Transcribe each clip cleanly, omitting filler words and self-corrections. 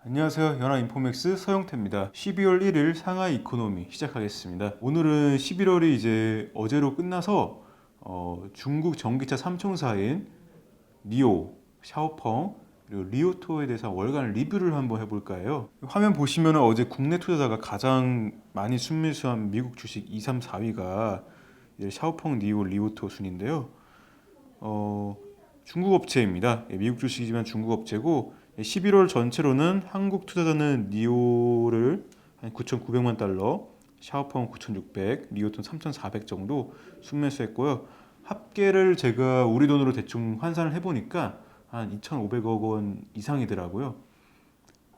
안녕하세요. 연합인포맥스 서영태입니다. 12월 1일 상하이 이코노미 시작하겠습니다. 오늘은 11월이 이제 어제로 끝나서 중국 전기차 3총사인 니오, 샤오펑, 그리고 리오토에 대해서 월간 리뷰를 한번 해볼까 해요. 화면 보시면 어제 국내 투자자가 가장 많이 순매수한 미국 주식 2, 3, 4위가 샤오펑, 니오, 리오토 순인데요. 중국 업체입니다. 미국 주식이지만 중국 업체고 11월 전체로는 한국 투자자는 니오를 한 9,900만 달러, 샤오펑 9,600, 리오톤 3,400 정도 순매수했고요. 합계를 제가 우리 돈으로 대충 환산을 해보니까 한 2,500억 원 이상이더라고요.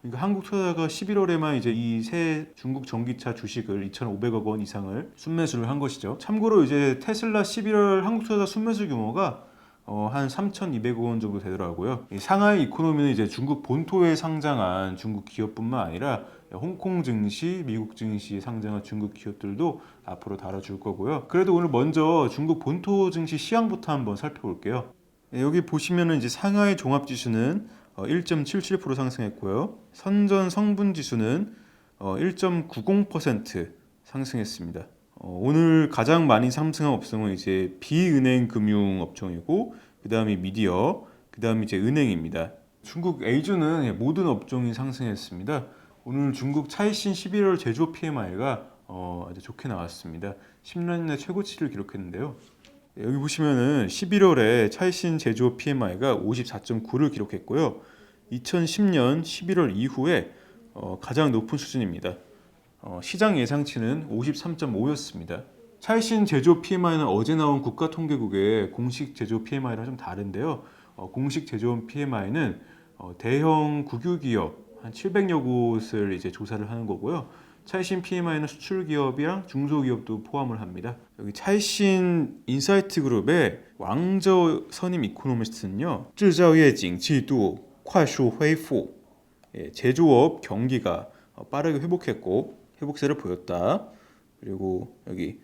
그러니까 한국 투자자가 11월에만 이제 이 새 중국 전기차 주식을 2,500억 원 이상을 순매수를 한 것이죠. 참고로 이제 테슬라 11월 한국 투자자 순매수 규모가 한 3,200억 원 정도 되더라고요. 이 상하이 이코노미는 이제 중국 본토에 상장한 중국 기업뿐만 아니라 홍콩 증시, 미국 증시에 상장한 중국 기업들도 앞으로 다뤄줄 거고요. 그래도 오늘 먼저 중국 본토 증시 시황부터 한번 살펴볼게요. 여기 보시면은 이제 상하이 종합지수는 1.77% 상승했고요. 선전 성분지수는 1.90% 상승했습니다. 오늘 가장 많이 상승한 업종은 이제 비은행 금융 업종이고, 그 다음이 미디어, 그 다음이 이제 은행입니다. 중국 A주는 모든 업종이 상승했습니다. 오늘 중국 차이신 11월 제조업 PMI가 아주 좋게 나왔습니다. 10년 내 최고치를 기록했는데요. 여기 보시면은 11월에 차이신 제조업 PMI가 54.9를 기록했고요. 2010년 11월 이후에 가장 높은 수준입니다. 시장 예상치는 53.5였습니다. 차이신 제조업 PMI는 어제 나온 국가통계국의 공식 제조업 PMI랑 좀 다른데요. 공식 제조업 PMI는 대형 국유기업 한 700여 곳을 이제 조사를 하는 거고요. 차이신 PMI는 수출 기업이랑 중소기업도 포함을 합니다. 여기 차이신 인사이트 그룹의 왕저 선임 이코노미스트는요, 制造业景气度快速恢复, 제조업 경기가 빠르게 회복했고 회복세를 보였다. 그리고 여기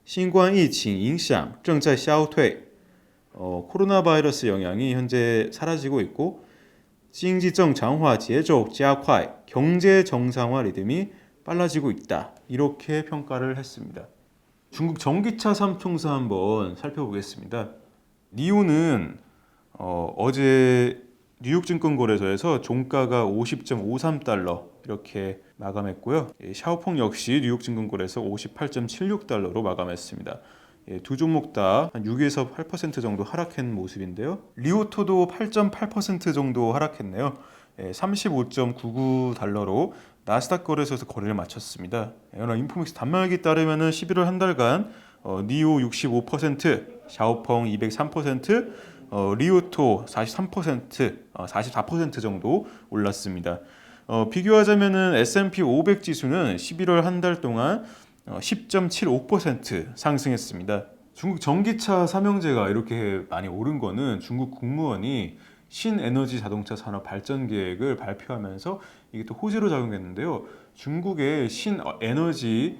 新冠疫情影响正在消退, 코로나 바이러스 영향이 현재 사라지고 있고 经济正常化节奏加快, 경제 정상화 리듬이 빨라지고 있다. 이렇게 평가를 했습니다. 중국 전기차 3총사 한번 살펴보겠습니다. 니오는 어제 뉴욕증권거래소에서 종가가 50.53달러 이렇게 마감했고요. 샤오펑 역시 뉴욕증권거래소 58.76달러로 마감했습니다. 두 종목 다 한 6에서 8% 정도 하락한 모습인데요. 리오토도 8.8% 정도 하락했네요. 35.99달러로 나스닥 거래소에서 거래를 마쳤습니다. 인포맥스 단말기에 따르면 11월 한 달간 니오 65%, 샤오펑 203%, 리오토 43%, 44% 정도 올랐습니다. 비교하자면은 S&P 500 지수는 11월 한 달 동안 10.75% 상승했습니다. 중국 전기차 삼형제가 이렇게 많이 오른 거는 중국 국무원이 신에너지 자동차 산업 발전 계획을 발표하면서 이게 또 호재로 작용했는데요. 중국의 신에너지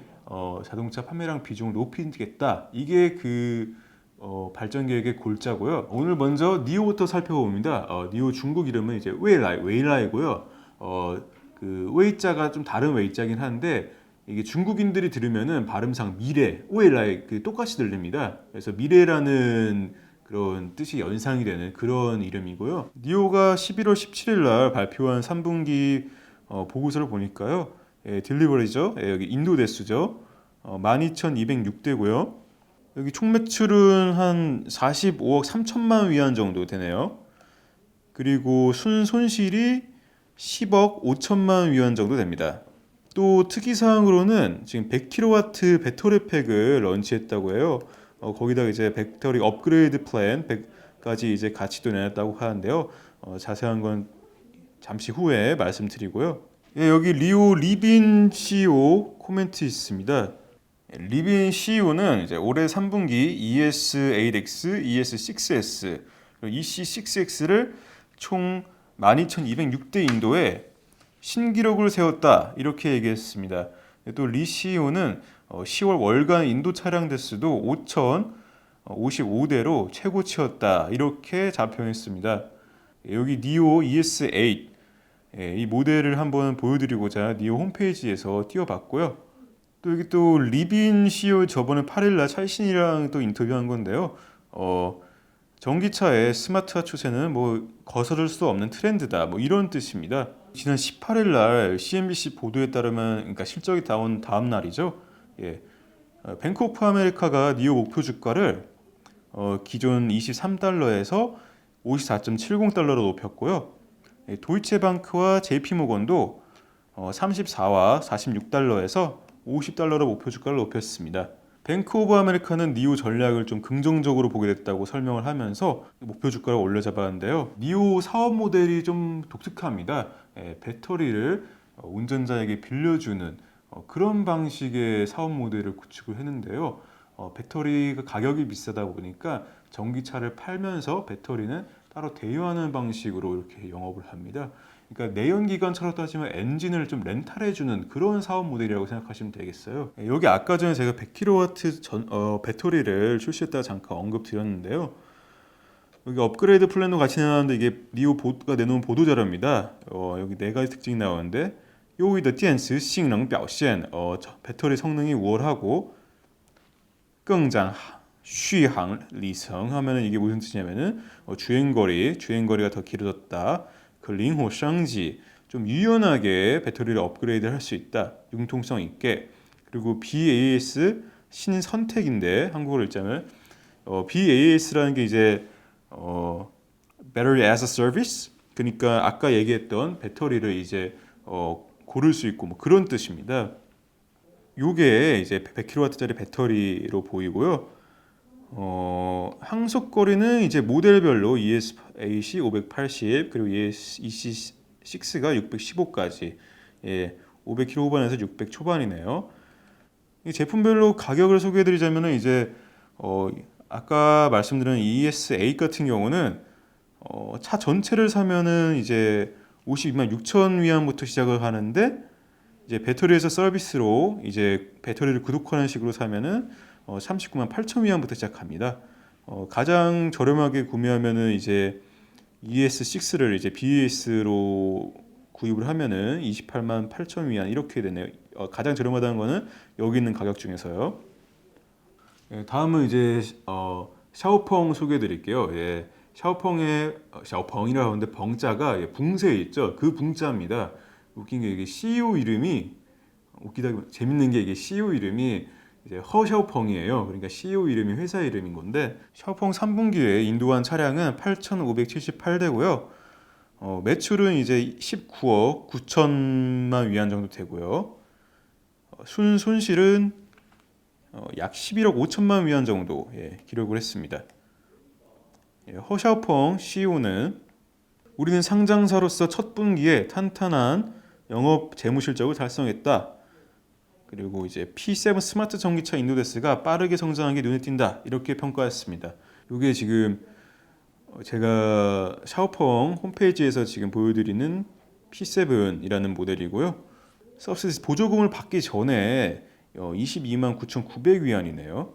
자동차 판매량 비중을 높이겠다. 이게 그 발전 계획의 골자고요. 오늘 먼저 니오부터 살펴봅니다. 니오 중국 이름은 이제 웨이라이고요. 그 웨이자가 좀 다른 웨이자긴 한데 이게 중국인들이 들으면은 발음상 미래, 웨이라이 그 똑같이 들립니다. 그래서 미래라는 그런 뜻이 연상이 되는 그런 이름이고요. 니오가 11월 17일 날 발표한 3분기 보고서를 보니까요. 딜리버리죠. 여기 인도 대수죠. 12,206대고요. 여기 총 매출은 한 45억 3천만 위안 정도 되네요. 그리고 순손실이 10억 5천만 위안 정도 됩니다. 또 특이사항으로는 지금 100kW 배터리팩을 런치했다고 해요. 거기다 이제 배터리 업그레이드 플랜 100까지 이제 같이도 내놨다고 하는데요. 자세한 건 잠시 후에 말씀드리고요. 여기 리오 리빈 CEO 코멘트 있습니다. 리빈 CEO는 이제 올해 3분기 ES8X, ES6S, EC6X를 총 12,206대 인도에 신기록을 세웠다 이렇게 얘기했습니다. 또 리 CEO는 10월 월간 인도 차량 대수도 5,055대로 최고치였다 이렇게 자평했습니다. 여기 니오 ES8 이 모델을 한번 보여드리고자 니오 홈페이지에서 띄워봤고요. 또 여기 또 리빈 CEO 저번에 8일날 찰신이랑 또 인터뷰한 건데요. 전기차의 스마트화 추세는 뭐 거스를 수 없는 트렌드다. 뭐 이런 뜻입니다. 지난 18일날 CNBC 보도에 따르면, 그러니까 실적이 나온 다음 날이죠. 예, 뱅크 오브 아메리카가 니오 목표 주가를 기존 23달러에서 54.70달러로 높였고요. 도이체방크와 JP모건도 34와 46달러에서 50달러로 목표 주가를 높였습니다. 뱅크 오브 아메리카는 니오 전략을 좀 긍정적으로 보게 됐다고 설명을 하면서 목표 주가를 올려잡았는데요. 니오 사업 모델이 좀 독특합니다. 배터리를 운전자에게 빌려주는 그런 방식의 사업 모델을 구축을 했는데요. 배터리가 가격이 비싸다 보니까 전기차를 팔면서 배터리는 따로 대여하는 방식으로 이렇게 영업을 합니다. 그러니까 내연기관차로 따지면 엔진을 좀 렌탈해주는 그런 사업 모델이라고 생각하시면 되겠어요. 여기 아까 전에 제가 100kW 배터리를 출시했다가 잠깐 언급드렸는데요. 여기 업그레이드 플랜도 같이 내놨는데 이게 니오가 내놓은 보도 자료입니다. 여기 네 가지 특징이 나오는데 요의的 电池性能表现 배터리 성능이 우월하고 更장续航里程 하면은 이게 무슨 뜻이냐면은 주행거리가 더 길어졌다. 그 링호 쌍지 좀 유연하게 배터리를 업그레이드 할 수 있다. 융통성 있게. 그리고 BAS 신선택인데 한국어로 읽자면 BAS라는 게 이제 Battery as a Service. 그러니까 아까 얘기했던 배터리를 이제 고를 수 있고 뭐 그런 뜻입니다. 요게 이제 100kW짜리 배터리로 보이고요. 항속거리는 이제 모델별로 ES-AC 580 그리고 ES-EC6가 615까지 500km 후반에서 600 초반이네요. 이 제품별로 가격을 소개해드리자면은 이제 아까 말씀드린 ES8 같은 경우는 차 전체를 사면은 이제 52만 6천 위안부터 시작을 하는데 이제 배터리에서 서비스로 이제 배터리를 구독하는 식으로 사면은 39만 8천 위안부터 시작합니다. 가장 저렴하게 구매하면은 이제 ES6를 이제 BAS로 구입을 하면은 28만 8천 위안 이렇게 되네요. 가장 저렴하다는 거는 여기 있는 가격 중에서요. 다음은 이제 샤오펑 소개해 드릴게요. 샤오펑이라고 하는데 벙자가 붕세 있죠. 그 붕자입니다. 웃긴 게 이게 CEO 이름이 재밌는 게 이게 CEO 이름이 이제 허샤오펑이에요. 그러니까 CEO 이름이 회사 이름인 건데 샤오펑 3분기에 인도한 차량은 8,578대고요. 매출은 이제 19억 9천만 위안 정도 되고요. 순실은 약 11억 5천만 위안 정도 기록을 했습니다. 허샤오펑 CEO는 우리는 상장사로서 첫 분기에 탄탄한 영업 재무 실적을 달성했다. 그리고 이제 P7 스마트 전기차 인도데스가 빠르게 성장한 게 눈에 띈다. 이렇게 평가했습니다. 이게 지금 제가 샤오펑 홈페이지에서 지금 보여드리는 P7이라는 모델이고요. 서비스 보조금을 받기 전에 22만 9,900위안이네요.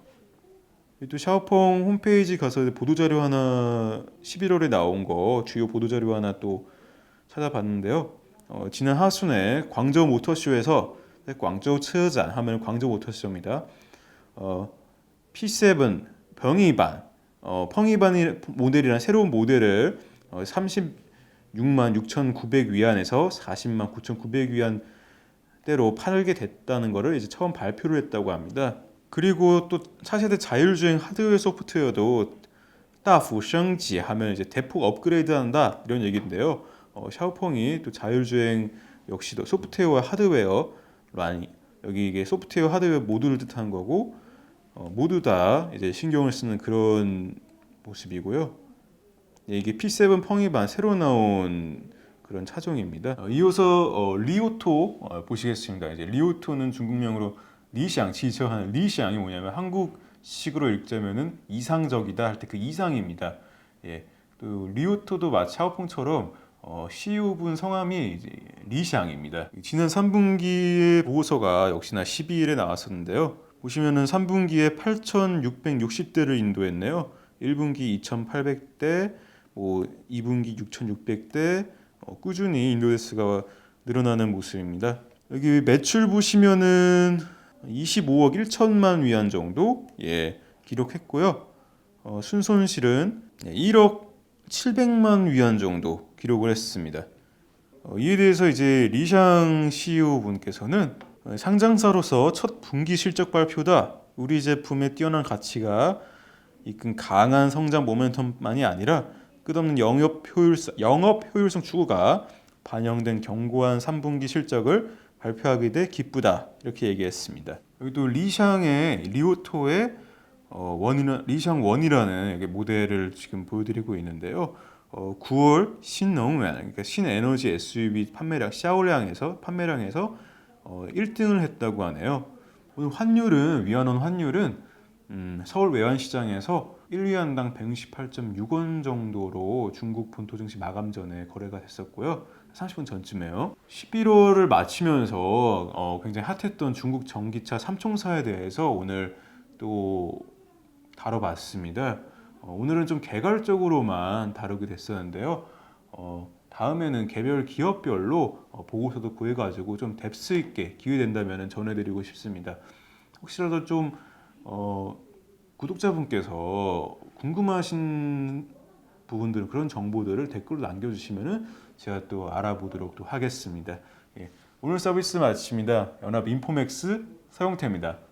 또 샤오펑 홈페이지 가서 보도자료 하나 11월에 나온 거 주요 보도자료 하나 또 찾아봤는데요. 지난 하순에 광저우 모터쇼에서 광저우车展 하면 광저우 모터쇼입니다. P7 병이반 펑이반 모델이란 새로운 모델을 36만 6,900위안에서 40만 9,900위안 대로 팔게 됐다는 것을 이제 처음 발표를 했다고 합니다. 그리고 또 차세대 자율주행 하드웨어 소프트웨어도 다푸升级 하면 이제 대폭 업그레이드한다 이런 얘기인데요. 샤오펑이 또 자율주행 역시도 소프트웨어와 하드웨어 여기 이게 소프트웨어 하드웨어 모두를 뜻하는 거고 모두 다 이제 신경을 쓰는 그런 모습이고요. 이게 P7 펑이반 새로 나온 그런 차종입니다. 이어서 리오토 보시겠습니다. 이제 리오토는 중국명으로 리샹 지처하는 리샹이 뭐냐면 한국식으로 읽자면은 이상적이다 할 때 그 이상입니다. 또 리오토도 마치 샤오펑처럼 CEO분 성함이 이제 리샹입니다. 지난 3분기의 보고서가 역시나 12일에 나왔었는데요. 보시면은 3분기에 8,660대를 인도했네요. 1분기 2,800대, 2분기 6,600대, 꾸준히 인도대스가 늘어나는 모습입니다. 여기 매출 보시면은 25억 1천만 위안 정도 기록했고요. 순손실은 1억 700만 위안 정도 기록을 했습니다. 이에 대해서 이제 리샹 CEO 분께서는 상장사로서 첫 분기 실적 발표다. 우리 제품의 뛰어난 가치가 이끈 강한 성장 모멘텀만이 아니라 끝없는 영업 효율성 추구가 반영된 견고한 3분기 실적을 발표하게 돼 기쁘다. 이렇게 얘기했습니다. 여기 또 리샹의 리오토의 리샹 원이라는 모델을 지금 보여드리고 있는데요. 9월 신너무면 그러니까 신에너지 SUV 샤오량에서 판매량에서 1등을 했다고 하네요. 오늘 위안원 환율은 서울 외환시장에서 1위안당 168.6원 정도로 중국 본토 증시 마감 전에 거래가 됐었고요. 30분 전쯤에요. 11월을 마치면서 굉장히 핫했던 중국 전기차 삼총사에 대해서 오늘 또 다뤄봤습니다. 오늘은 좀 개괄적으로만 다루게 됐었는데요. 다음에는 개별 기업별로 보고서도 구해가지고 좀 뎁스 있게 기회 된다면 전해드리고 싶습니다. 혹시라도 좀 구독자분께서 궁금하신 부분들 그런 정보들을 댓글로 남겨주시면 제가 또 알아보도록 또 하겠습니다. 오늘 서비스 마칩니다. 연합 인포맥스 서용태입니다.